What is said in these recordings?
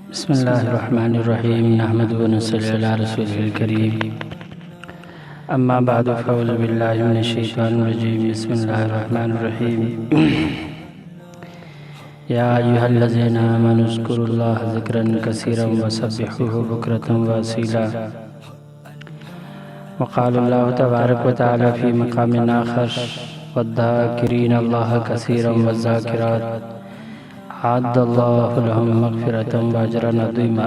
بسم اللہ الرحمن الرحیم نحمده ونصلی علی رسوله الکریم اما بعد فاعوذ باللہ من الشیطان الرجیم بسم اللہ الرحمن الرحیم یا ایھا الذین آمنوا اذکروا اللہ ذکرا کثیرا وسبحوہ بکرۃ واصیلا وقال اللہ تبارک وتعالی فی مقام آخر والذاکرین اللہ کثیرا والذاکرات اعد اللہ لهم مغفرۃ واجرا عظیما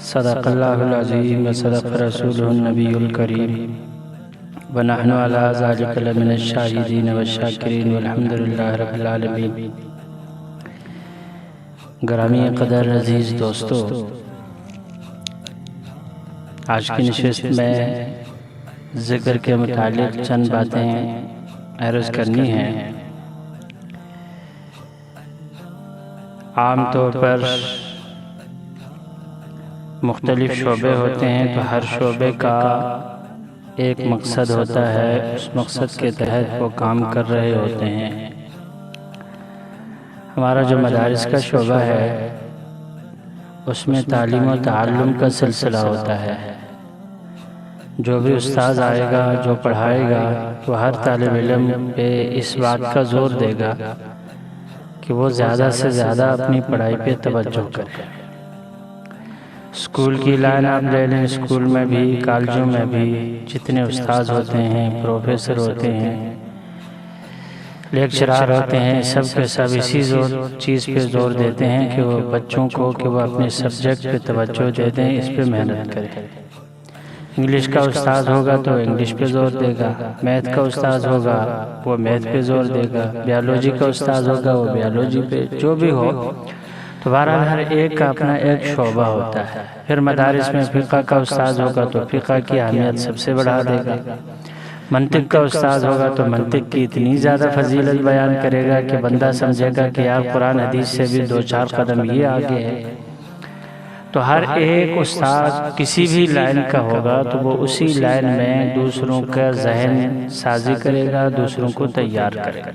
صدق اللہ العظیم وصدق رسولہ النبی الکریم ونحن علی ذلک لمن الشاہدین والشاکرین والحمد للہ رب العالمین۔ گرامی قدر عزیز دوستو، آج کی نشست میں ذکر کے متعلق چند باتیں عرض کرنی ہیں۔ عام طور پر مختلف شعبے ہوتے ہیں تو ہر شعبے کا ایک مقصد ہوتا ہے، اس مقصد کے تحت وہ کام کر رہے ہوتے ہیں۔ ہمارا جو مدارس کا شعبہ ہے اس میں تعلیم و تعلم کا سلسلہ ہوتا ہے۔ جو بھی استاذ آئے گا، جو پڑھائے گا، وہ ہر طالب علم پہ اس بات کا زور دے گا کہ وہ زیادہ سے زیادہ اپنی پڑھائی پہ توجہ کرے۔ اسکول کی لائن آپ لے لیں، اسکول میں بھی، کالجوں میں بھی جتنے استاذ ہوتے ہیں، پروفیسر ہوتے ہیں، لیکچرار ہوتے ہیں، سب کے سب اسی چیز پہ زور دیتے ہیں کہ وہ بچوں کو کہ وہ اپنے سبجیکٹ پہ توجہ دے دیں، اس پہ محنت کریں۔ انگلش کا استاذ ہوگا تو انگلش پہ زور دے گا، میتھ کا استاذ ہوگا وہ میتھ پہ زور دے گا، بیالوجی کا استاذ ہوگا وہ بیالوجی پہ، جو بھی ہو تو بہرحال ہر ایک کا اپنا ایک شعبہ ہوتا ہے۔ پھر مدارس میں فقہ کا استاذ ہوگا تو فقہ کی اہمیت سب سے بڑھا دے گا، منطق کا استاذ ہوگا تو منطق کی اتنی زیادہ فضیلت بیان کرے گا کہ بندہ سمجھے گا کہ یار قرآن حدیث سے بھی 2-4 قدم یہ آگے ہے۔ تو ہر ایک استاد کسی بھی لائن کا ہوگا تو وہ اسی لائن میں دوسروں کا ذہن سازی کرے گا، دوسروں کو تیار کرے گا۔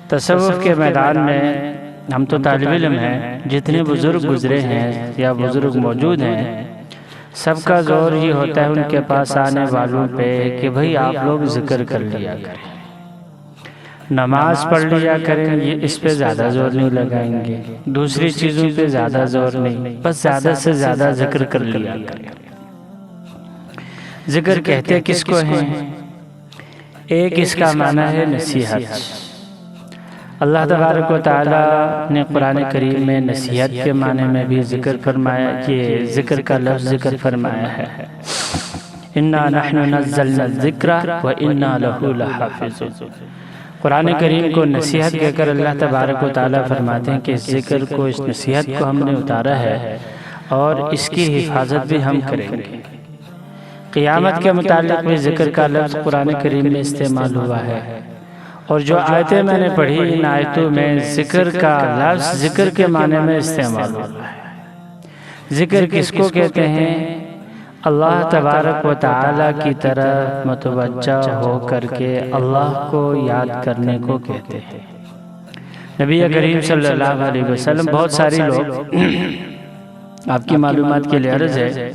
تصوف کے میدان میں ہم تو طالب علم ہیں، جتنے بزرگ گزرے ہیں یا بزرگ موجود ہیں، سب کا زور یہ ہوتا ہے ان کے پاس آنے والوں پہ کہ بھئی آپ لوگ ذکر کر لیا کریں، نماز پڑھ لیا کریں، یہ اس پہ زیادہ زور نہیں لگائیں گے، دوسری چیزوں پہ زیادہ زور نہیں، بس زیادہ سے زیادہ ذکر کر لیا کریں۔ ذکر کہتے کس کو ہیں؟ ایک اس کا معنی ہے نصیحت۔ اللہ تبارک و تعالی نے قرآن کریم میں نصیحت کے معنی میں بھی ذکر فرمایا، یہ ذکر کا لفظ ذکر فرمایا ہے، اِنَّا نَحْنُ نَزَّلْنَا الذِّكْرَ وَإِنَّا لَهُ لَحَافِظُونَ۔ قرآن کریم کو نصیحت کہہ کر اللہ تبارک و تعالیٰ فرماتے ہیں کہ اس ذکر کو، اس نصیحت کو ہم نے اتارا ہے اور اس کی حفاظت بھی ہم کریں گے۔ قیامت کے متعلق بھی ذکر کا لفظ قرآن کریم میں استعمال ہوا ہے، اور جو آیتیں میں نے پڑھی ان آیتوں میں ذکر کا لفظ ذکر کے معنی میں استعمال ہوا ہے۔ ذکر کس کو کہتے ہیں؟ اللہ تبارک و تعالیٰ کی طرف متوجہ ہو کر کے اللہ کو یاد کرنے کو کہتے ہیں۔ نبی کریم صلی اللہ علیہ وسلم، بہت ساری لوگ آپ کی معلومات کے لیے عرض ہے،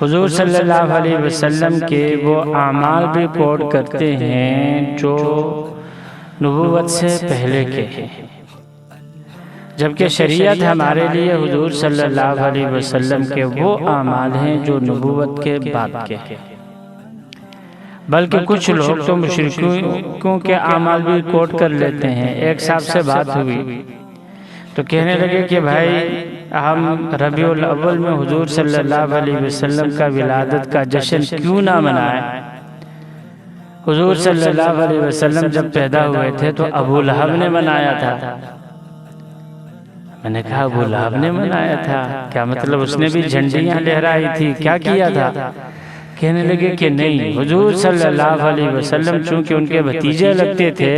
حضور صلی اللہ علیہ وسلم کے وہ اعمال بھی کوٹ کرتے ہیں جو نبوت سے پہلے کے ہیں، جبکہ شریعت ہمارے لیے حضور صلی اللہ علیہ وسلم کے وہ اعمال ہیں جو نبوت کے بعد کے ہیں۔ بلکہ کچھ لوگ تو مشرکوں کے اعمال بھی کوٹ کر لیتے ہیں۔ ایک صاحب سے بات ہوئی تو کہنے لگے کہ بھائی ہم ربیع الاول میں حضور صلی اللہ علیہ وسلم کا ولادت کا جشن کیوں نہ منائیں؟ حضور صلی اللہ علیہ وسلم جب پیدا ہوئے تھے تو ابو لہب نے منایا تھا۔ میں نے کہا ابو لہب نے منایا تھا، کیا مطلب اس نے بھی جھنڈیاں لہرائی تھی، کیا کیا تھا؟ کہنے لگے کہ نہیں، حضور صلی اللہ علیہ وسلم چونکہ ان کے بھتیجے لگتے تھے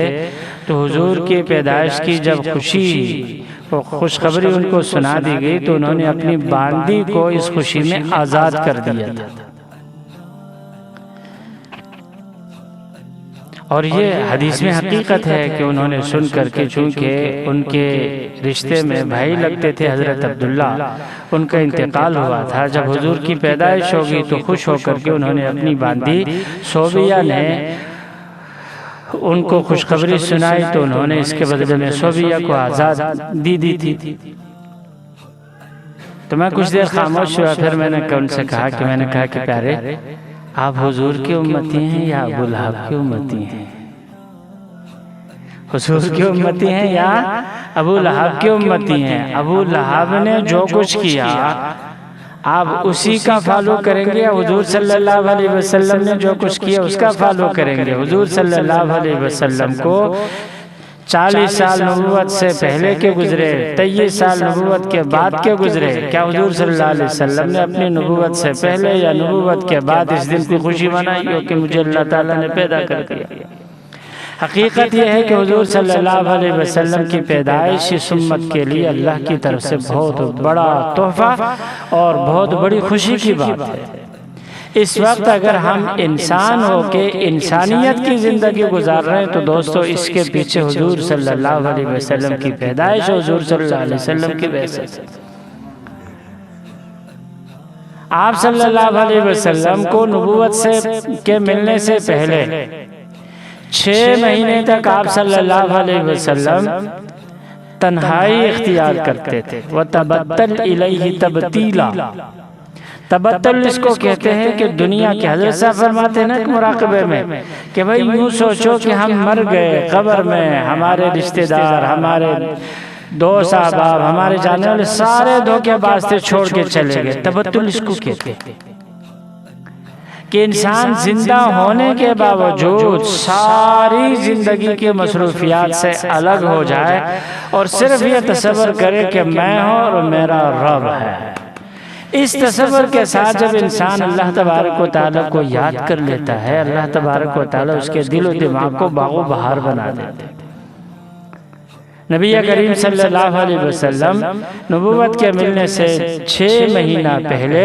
تو حضور کی پیدائش کی جب خوشی اور خوشخبری ان کو سنا دی گئی تو انہوں نے اپنی باندی کو اس خوشی میں آزاد کر دیا تھا۔ اور یہ حدیث میں حقیقت ہے کہ انہوں نے سن کر کے، چونکہ ان کے رشتے میں بھائی لگتے تھے حضرت عبداللہ، ان کا انتقال ہوا تھا، جب حضور کی پیدائش ہوگی تو خوش ہو کر کے انہوں نے اپنی باندی صوبیہ نے ان کو خوشخبری سنائی، تو انہوں نے اس کے بدلے میں صوبیہ کو آزاد دی تھی۔ تو میں کچھ دیر خاموش ہوا، پھر میں نے ان سے کہا کہ پیارے، آپ حضور کی امتی ہیں یا ابو لہب کی امتی ہیں؟ حضور کی امتی ہیں یا ابو لہب کی امتی ہیں؟ ابو لہب نے جو کچھ کیا آپ اسی کا فالو کریں گے، یا حضور صلی اللہ علیہ وسلم نے جو کچھ کیا اس کا فالو کریں گے؟ حضور صلی اللہ علیہ وسلم کو 40 سال نبوت سے پہلے کے گزرے، 23 سال نبوت کے بعد کے گزرے، کیا حضور صلی اللہ علیہ وسلم نے اپنی نبوت سے پہلے یا نبوت کے بعد اس دن کی خوشی منائی ہو کہ مجھے اللہ تعالیٰ نے پیدا کر دیا؟ حقیقت یہ ہے کہ حضور صلی اللہ علیہ وسلم کی پیدائش اس امت کے لیے اللہ کی طرف سے بہت بڑا تحفہ اور بہت بڑی خوشی کی بات ہے۔ اس وقت اگر ہم انسان ہو کے انسانیت کی زندگی گزار رہے ہیں تو دوستو اس کے پیچھے حضور صلی اللہ علیہ وسلم کی پیدائش، حضور صلی اللہ علیہ وسلم کی بعثت۔ آپ صلی اللہ علیہ وسلم کو نبوت کے ملنے سے پہلے 6 مہینے تک آپ صلی اللہ علیہ وسلم تنہائی اختیار کرتے تھے۔ وَتَبَتَّلْ إِلَيْهِ تَبْتِيلًا، تبتل اس کو کہتے ہیں کہ دنیا کے حضرت صاحب فرماتے ہیں نا ایک مراقبے میں کہ بھئی یوں سوچو کہ ہم مر گئے، قبر میں ہمارے رشتہ دار، ہمارے دوست احباب، ہمارے جانے والے سارے دھوکے باز تھے، چھوڑ کے چلے گئے۔ تبتل اس کو کہتے ہیں کہ انسان زندہ ہونے کے باوجود ساری زندگی کے مصروفیات سے الگ ہو جائے اور صرف یہ تصور کرے کہ میں ہوں اور میرا رب ہے۔ اس تصور کے ساتھ جب انسان اللہ تبارک و تعالیٰ کو یاد کر لیتا ہے، اللہ تبارک و تعالیٰ اس کے دل و دماغ کو باغ و بہار بنا دیتے ہیں۔ نبی کریم صلی اللہ علیہ وسلم نبوت کے ملنے سے 6 مہینہ پہلے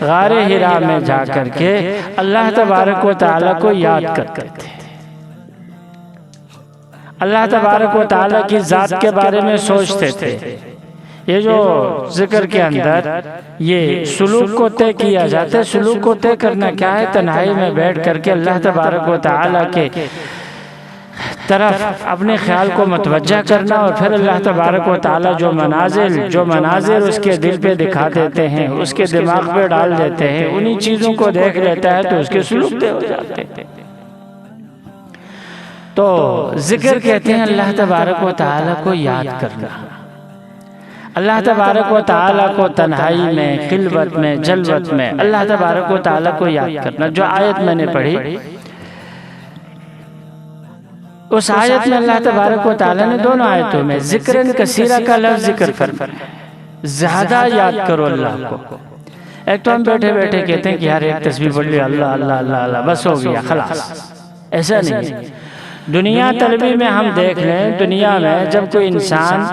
غار حرا میں جا کر کے اللہ تبارک و تعالیٰ کو یاد کرتے تھے، اللہ تبارک و تعالیٰ کی ذات کے بارے میں سوچتے تھے۔ یہ جو ذکر کے اندر یہ سلوک کو طے کیا جاتا ہے، سلوک کو طے کرنا کیا ہے؟ تنہائی میں بیٹھ کر کے اللہ تبارک و تعالیٰ کے طرف اپنے خیال کو متوجہ کرنا، اور پھر اللہ تبارک و تعالیٰ جو مناظر اس کے دل پہ دکھا دیتے ہیں، اس کے دماغ پہ ڈال دیتے ہیں، انہی چیزوں کو دیکھ لیتا ہے تو اس کے سلوک طے ہو جاتے ہیں۔ تو ذکر کہتے ہیں اللہ تبارک و تعالیٰ کو یاد کرنا، اللہ تبارک و تعالیٰ کو تنہائی میں، خلوت میں، جلوت میں اللہ تبارک و تعالیٰ کو یاد کرنا۔ جو آیت میں نے پڑھی اس آیت میں اللہ تبارک و تعالیٰ نے دونوں آیتوں میں ذکرن کثیرہ کا لفظ ذکر فرمایا، زیادہ یاد کرو اللہ کو۔ ایک تو ہم بیٹھے بیٹھے کہتے ہیں کہ یار ایک تسبیح پڑھ لی، اللہ اللہ اللہ اللہ، بس ہو گیا خلاص، ایسا نہیں ہے۔ دنیا طلبی میں ہم دیکھ لیں، دنیا میں جب کوئی انسان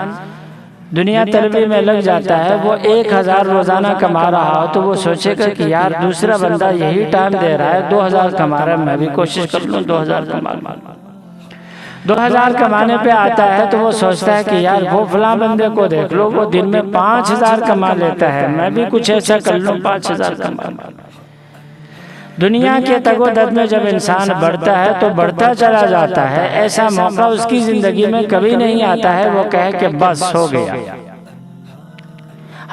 دنیا طلبی میں لگ جاتا ہے، وہ 1000 روزانہ کما رہا ہو تو وہ سوچے گا کہ یار دوسرا بندہ یہی ٹائم دے رہا ہے، 2000 کما رہا ہے، میں بھی کوشش کر لوں 2000 کما لوں۔ 2000 کمانے پہ آتا ہے تو وہ سوچتا ہے کہ یار وہ فلاں بندے کو دیکھ لو، وہ دن میں 5000 کما لیتا ہے، میں بھی کچھ ایسا کر لوں 5000 کما لوں۔ دنیا کے تگ و دد میں جب انسان بڑھتا ہے تو بڑھتا چلا جاتا ہے، ایسا موقع اس کی زندگی میں کبھی نہیں آتا ہے وہ کہے کہ بس ہو گیا۔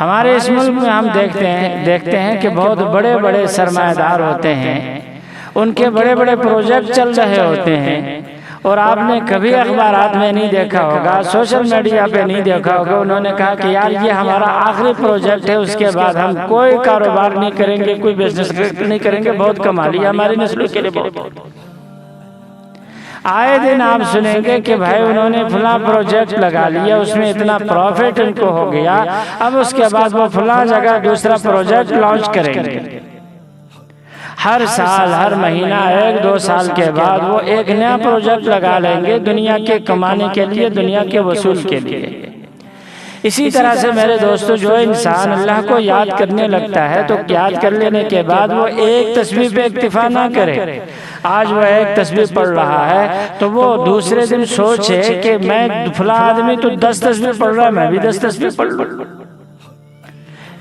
ہمارے اس ملک میں ہم دیکھتے ہیں کہ بہت بڑے بڑے سرمایہ دار ہوتے ہیں، ان کے بڑے بڑے پروجیکٹ چل رہے ہوتے ہیں، اور آپ نے کبھی اخبارات میں نہیں دیکھا ہوگا، سوشل میڈیا پہ نہیں دیکھا ہوگا، انہوں نے کہا کہ یار یہ ہمارا آخری پروجیکٹ ہے، اس کے بعد ہم کوئی کاروبار نہیں کریں گے، کوئی بزنس نہیں کریں گے، بہت کما لیا، ہماری نسلوں کے لیے بہت۔ آئے دن آپ سنیں گے کہ بھائی انہوں نے فلاں پروجیکٹ لگا لیا، اس میں اتنا پروفٹ ان کو ہو گیا، اب اس کے بعد وہ فلاں جگہ دوسرا پروجیکٹ لانچ کریں گے۔ ہر سال، ہر مہینہ، 1-2 سال کے بعد وہ ایک نیا پروجیکٹ لگا لیں گے دنیا کے کمانے کے لیے، دنیا کے وصول کے لیے۔ اسی طرح سے میرے دوستو جو انسان اللہ کو یاد کرنے لگتا ہے تو یاد کر لینے کے بعد وہ ایک تسبیح پہ اکتفا نہ کرے. آج وہ ایک تسبیح پڑھ رہا ہے تو وہ دوسرے دن سوچے کہ میں فلاں آدمی تو 10 تسبیح پڑھ رہا ہے، میں بھی 10 تسبیح پڑھ لوں.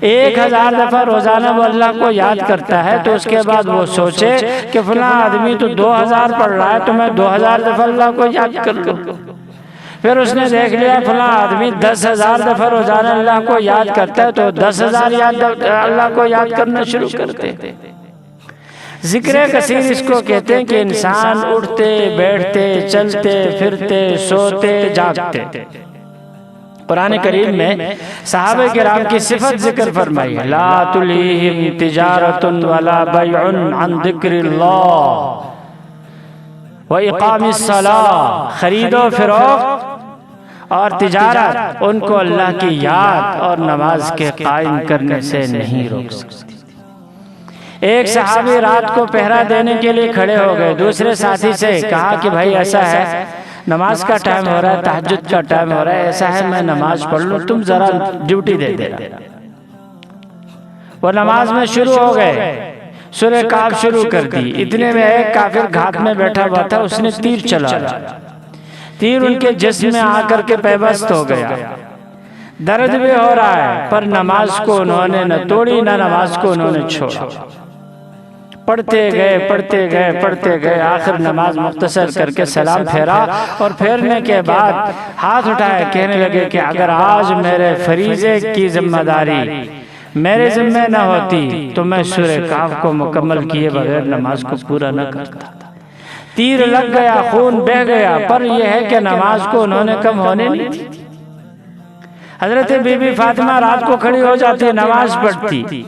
1000 دفعہ روزانہ وہ اللہ کو یاد کرتا ہے تو اس کے بعد وہ سوچے کہ فلاں آدمی تو 2000 پڑھ رہا ہے تو میں 2000 دفعہ اللہ کو یاد کر لوں. پھر اس نے دیکھ لیا فلاں آدمی 10,000 دفعہ روزانہ اللہ کو یاد کرتا ہے تو 10,000 اللہ کو یاد کرنا شروع کرتے. ذکر کثیر اس کو کہتے ہیں کہ انسان اٹھتے بیٹھتے چلتے پھرتے سوتے جاگتے. قرآن کریم میں صحابہ کرام کی صفت ذکر فرمائی ہے، لا تلہیہم تجارت ولا بیع عن ذکر اللہ وَإِقَامِ الصَّلَاةِ، خرید و فروخت اور تجارت ان کو اللہ کی یاد اور نماز کے قائم کرنے سے نہیں روک سکتی. ایک صحابی رات کو پہرا دینے کے لیے کھڑے ہو گئے، دوسرے ساتھی سے کہا کہ بھائی ایسا ہے نماز کا ٹائم ہو رہا ہے، تہجد کا ٹائم ہو رہا ہے، ایسا ہے میں نماز پڑھ لوں، تم ذرا ڈیوٹی دے دینا. وہ نماز میں شروع ہو گئے، سورہ کہف شروع کر دی. اتنے میں ایک کافر گھات میں بیٹھا ہوا تھا، اس نے تیر چلایا. تیر ان کے جسم میں آ کر کے پیوست ہو گیا، درد بھی ہو رہا ہے، پر نماز کو انہوں نے نہ توڑی نہ نماز کو انہوں نے چھوڑا. پڑھتے گئے آخر نماز مختصر کر کے سلام پھیرا اور پھیرنے کے بعد ہاتھ اٹھائے، کہنے لگے کہ اگر آج میرے فریضے کی ذمہ داری میرے ذمہ نہ ہوتی تو میں سورہ کہف کو مکمل کیے بغیر نماز کو پورا نہ کرتا. تیر لگ گیا، خون بہہ گیا، پر یہ ہے کہ نماز کو انہوں نے کم ہونے نہیں دی. حضرت بی بی فاطمہ رات کو کھڑی ہو جاتی، نماز پڑھتی.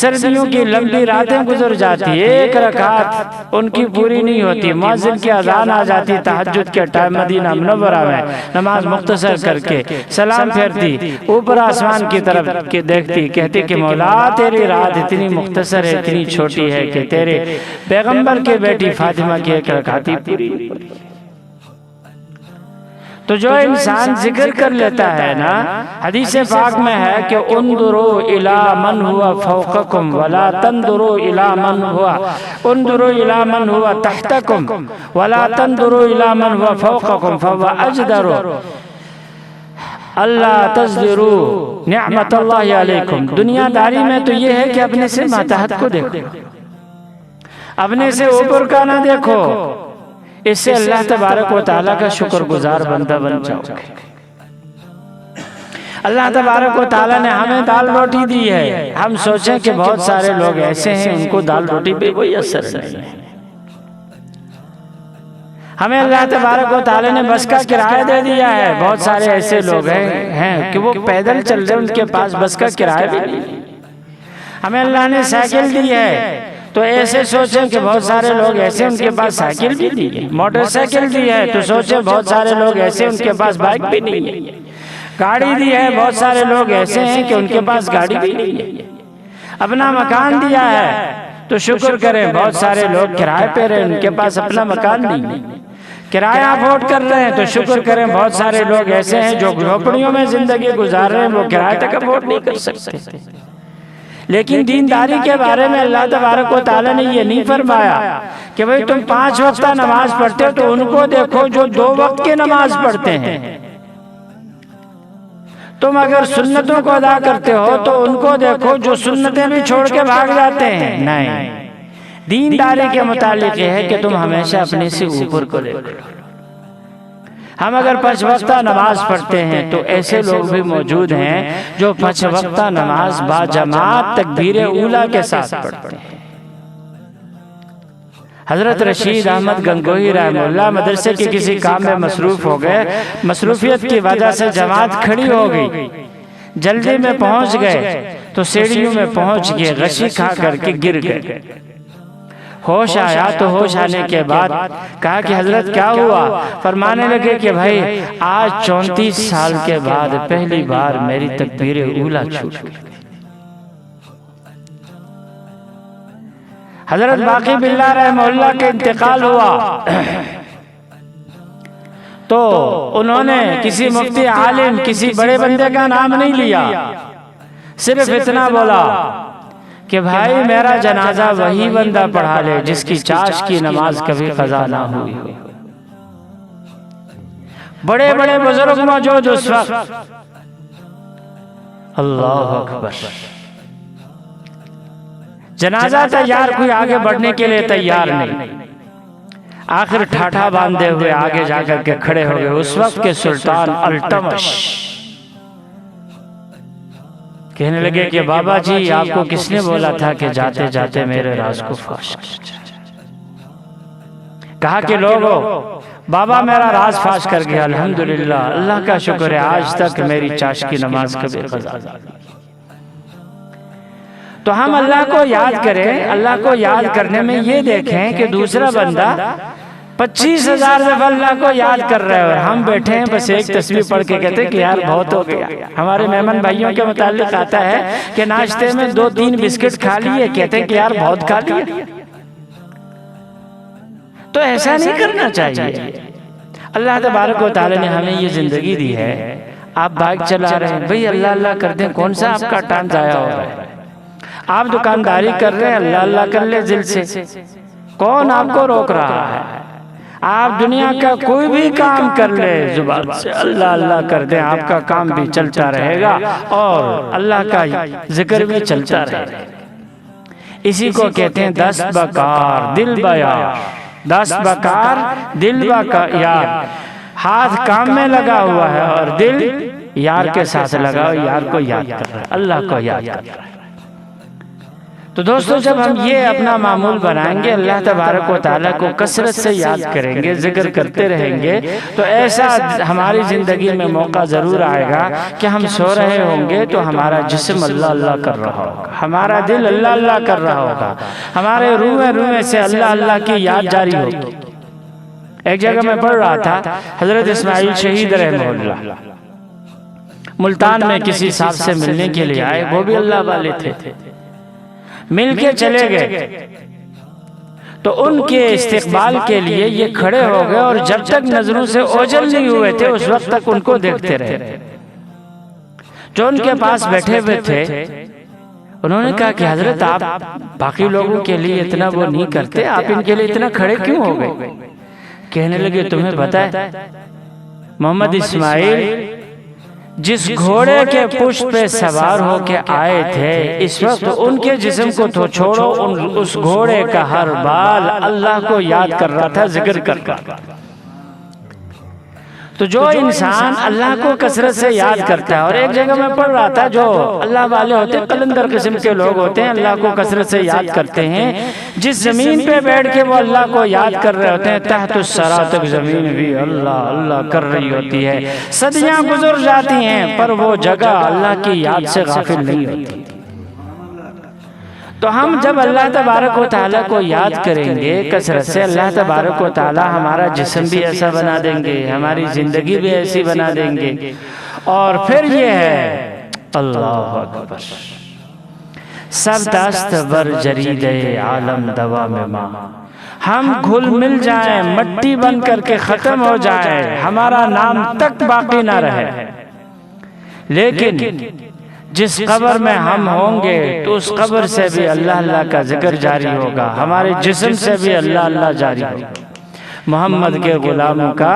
سردیوں کی لمبی راتیں گزر جاتی، ایک رکعت ان کی پوری نہیں ہوتی. مؤذن کی اذان آ جاتی تہجد کے ٹائم، مدینہ منورہ میں نماز مختصر کر کے سلام پھیرتی، اوپر آسمان کی طرف دیکھتی، کہتی کہ مولا تیری رات اتنی مختصر ہے، اتنی چھوٹی ہے کہ تیرے پیغمبر کے بیٹی فاطمہ کی ایک رکعت پوری نہیں ہوتی. تو جو انسان ذکر کر لیتا ہے نا، حدیث پاک میں ہے کہ انظروا الی من ہوا فوقکم ولا تنظروا الی من ہوا انظروا الی من ہوا تحتکم ولا تنظروا الی من ہوا فوقکم فهو اجدر اللہ تزدروا نعمت اللہ علیکم. دنیا داری میں تو یہ ہے کہ اپنے سے ماتحت کو دیکھو، اپنے سے اوپر کا نہ دیکھو، اس سے اللہ تبارک و تعالیٰ کا شکر گزار بندہ بن جاؤ گے. اللہ تبارک و تعالیٰ نے ہمیں دال روٹی دی ہے، ہم سوچیں کہ بہت سارے لوگ ایسے ہیں ان کو دال روٹی پہ کوئی اثر نہیں ہے. ہمیں اللہ تبارک و تعالیٰ نے بس کا کرایہ دے دیا ہے، بہت سارے ایسے لوگ ہیں کہ وہ پیدل چل رہے، ان کے پاس بس کا کرایہ بھی نہیں. ہمیں اللہ نے سائیکل دی ہے تو ایسے سوچیں کہ بہت سارے لوگ ایسے ان کے پاس سائیکل بھی نہیں ہے. موٹر سائیکل دی ہے تو سوچیں بہت سارے لوگ ایسے ان کے پاس بائک بھی نہیں ہے. گاڑی دی ہے، بہت سارے لوگ ایسے ہیں کہ ان کے پاس گاڑی بھی نہیں ہے. اپنا مکان دیا ہے تو شکر کریں، بہت سارے لوگ کرائے پہ رہے، ان کے پاس اپنا مکان نہیں ہے. کرایہ افورڈ کر رہے ہیں تو شکر کریں، بہت سارے لوگ ایسے ہیں جو جھوپڑیوں میں زندگی گزار رہے ہیں، وہ کرایہ تک افورڈ نہیں کر سکتے. لیکن دینداری کے بارے میں اللہ تبارک و تعالیٰ نے یہ نہیں فرمایا کہ بھئی تم 5 وقتہ نماز پڑھتے ہو تو ان کو دیکھو جو 2 وقت کی نماز پڑھتے ہیں. تم اگر سنتوں کو ادا کرتے ہو تو ان کو دیکھو جو سنتیں بھی چھوڑ کے بھاگ جاتے ہیں. نہیں، دینداری کے متعلق یہ ہے کہ تم ہمیشہ اپنے سے اوپر کو دیکھو. ہم اگر 5 وقتہ نماز پڑھتے ہیں تو ایسے لوگ بھی موجود ہیں جو 5 وقتہ نماز با جماعت تکبیر اولیٰ کے ساتھ پڑھتے ہیں. حضرت رشید احمد گنگوہی رحمہ اللہ مدرسے کے کسی کام میں مصروف ہو گئے، مصروفیت کی وجہ سے جماعت کھڑی ہو گئی، جلدی میں پہنچ گئے تو سیڑھیوں میں پہنچ گئے، غشی کھا کر کے گر گئے. ہوش آیا تو ہوش آنے کے بعد کہا کہ حضرت کیا ہوا؟ فرمانے لگے کہ بھائی آج 34 سال کے بعد پہلی بار میری تکبیر اولیٰ چھوٹ گئی. حضرت باقی باللہ رحمہ اللہ کے انتقال ہوا تو انہوں نے کسی مفتی عالم کسی بڑے بندے کا نام نہیں لیا، صرف اتنا بولا کہ بھائی میرا جنازہ وہی بندہ پڑھا لے جس کی چاش کی نماز کبھی قضا نہ ہوئی ہو۔ بڑے بڑے بزرگ موجود اس وقت، اللہ اکبر، جنازہ تیار، کوئی آگے بڑھنے کے لیے تیار نہیں، آخر ٹھاٹھا باندھے ہوئے آگے جا کر کے کھڑے ہو گئے اس وقت کے سلطان التمش۔ کہنے لگے کہ بابا جی آپ کو کس نے بولا تھا کہ جاتے جاتے میرے راز کو فاش کر جائے؟ کہا کہ لوگوں، بابا میرا راز فاش کر گیا، الحمدللہ، اللہ کا شکر ہے، آج تک میری چاش کی نماز کبھی قضا نہیں۔ تو ہم اللہ کو یاد کریں، اللہ کو یاد کرنے میں یہ دیکھیں کہ دوسرا بندہ 25,000 دفعہ اللہ کو یاد کر رہے ہیں اور ہم بیٹھے ہیں بس ایک تسبیح پڑھ کے کہتے ہیں کہ یار بہت ہو گیا۔ ہمارے مہمان بھائیوں کے متعلق آتا ہے کہ ناشتے میں 2-3 بسکٹ کھا لیے، کہتے ہیں کہ یار بہت کھا لیا۔ تو ایسا نہیں کرنا چاہیے۔ اللہ تبارک و تعالی نے ہمیں یہ زندگی دی ہے، آپ بائک چلا رہے ہیں، بھئی اللہ اللہ کر دیں، کون سا آپ کا ٹائم ضائع ہو رہا ہے؟ آپ دکانداری کر رہے ہیں، اللہ اللہ کر لے دل سے، کون آپ کو روک رہا ہے؟ آپ دنیا کا کوئی بھی کام کر لے، زبان سے اللہ اللہ کر دیں، آپ کا کام بھی چلتا رہے گا اور اللہ کا ذکر بھی چلتا رہے گا۔ اسی کو کہتے ہیں دست بکار دل بیار، دست بکار دل بیار، ہاتھ کام میں لگا ہوا ہے اور دل یار کے ساتھ لگا ہوا، یار کو یاد کر رہا ہے، اللہ کو یاد کر رہا ہے۔ تو دوستو جب ہم یہ اپنا معمول بنائیں گے، اللہ تبارک و تعالیٰ کو کثرت سے یاد کریں گے، ذکر کرتے رہیں گے، تو ایسا ہماری زندگی میں موقع ضرور آئے گا کہ ہم سو رہے ہوں گے تو ہمارا جسم اللہ اللہ کر رہا ہوگا، ہمارا دل اللہ اللہ کر رہا ہوگا، ہمارے روح سے اللہ اللہ کی یاد جاری ہوگی۔ ایک جگہ میں پڑھ رہا تھا، حضرت اسماعیل شہید رحمہ اللہ ملتان میں کسی صاحب سے ملنے کے لیے آئے، وہ بھی اللہ والے تھے، مل کے چلے گئے تو ان کے استقبال کے لیے یہ کھڑے ہو گئے اور جب تک نظروں سے اوجھل نہیں ہوئے تھے اس وقت تک ان کو دیکھتے رہے۔ جو ان کے پاس بیٹھے ہوئے تھے انہوں نے کہا کہ حضرت آپ باقی لوگوں کے لیے اتنا وہ نہیں کرتے، آپ ان کے لیے اتنا کھڑے کیوں ہو گئے؟ کہنے لگے تمہیں پتہ ہے محمد اسماعیل جس گھوڑے کے پشت پہ سوار ہو کے آئے تھے، اس وقت ان کے جسم کو تو چھوڑو، اس گھوڑے کا ہر بال اللہ کو یاد کر رہا تھا، ذکر کر رہا تھا۔ تو جو انسان اللہ کو کثرت سے یاد کرتا ہے، اور ایک جگہ میں پڑھ رہا تھا جو اللہ والے ہوتے ہیں، قلندر قسم کے لوگ ہوتے ہیں، اللہ کو کثرت سے یاد کرتے ہیں، جس زمین پہ بیٹھ کے وہ اللہ کو یاد کر رہے ہوتے ہیں، تحت الثری تک زمین بھی اللہ اللہ کر رہی ہوتی ہے، صدیاں گزر جاتی ہیں پر وہ جگہ اللہ کی یاد سے غافل نہیں ہوتی۔ تو ہم جب اللہ تبارک و تعالیٰ کو یاد کریں گے کثرت سے، اللہ تبارک و تعالیٰ ہمارا جسم بھی ایسا بنا دیں گے، ہماری زندگی بھی ایسی بنا دیں گے، اور پھر یہ ہے اللہ اکبر، سب دست بر جرید عالم دوا میں ماں، ہم گھل مل جائیں، مٹی بن کر کے ختم ہو جائیں، ہمارا نام تک باقی نہ رہے، لیکن جس قبر میں ہم ہوں گے تو اس قبر سے بھی اللہ اللہ کا ذکر جاری ہوگا، ہمارے جسم سے بھی اللہ اللہ جاری ہوگا۔ محمد کے غلاموں کا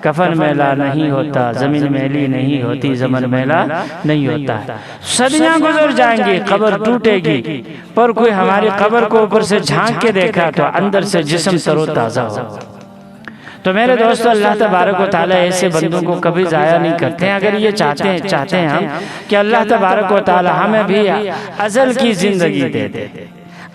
کفن میلا نہیں ہوتا، زمین میلی نہیں ہوتی، زمن میلا نہیں ہوتا ہے۔ صدیاں گزر جائیں گی، قبر ٹوٹے گی، پر کوئی ہماری قبر کو اوپر سے جھانک کے دیکھا تو اندر سے جسم تر و تازہ ہوگا۔ تو میرے دوستو، اللہ تبارک و تعالیٰ ایسے بندوں کو کبھی ضائع نہیں کرتے ہیں۔ اگر یہ چاہتے ہیں ہم کہ اللہ تبارک و تعالیٰ ہمیں بھی ازل کی زندگی دے دے،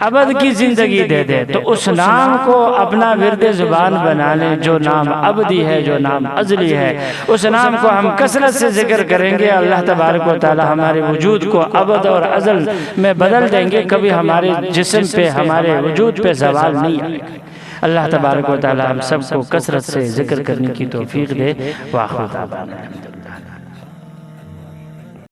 ابد کی زندگی دے دے، تو اس نام کو اپنا ورد زبان بنا لیں، جو نام ابدی ہے، جو نام ازلی ہے، اس نام کو ہم کثرت سے ذکر کریں گے، اللہ تبارک و تعالیٰ ہمارے وجود کو ابد اور ازل میں بدل دیں گے، کبھی ہمارے جسم پہ، ہمارے وجود پہ زوال نہیں آئے گا۔ اللہ تبارک و تعالیٰ ہم سب کو کثرت سے ذکر کرنے کی توفیق دے۔ وآخر دعوانا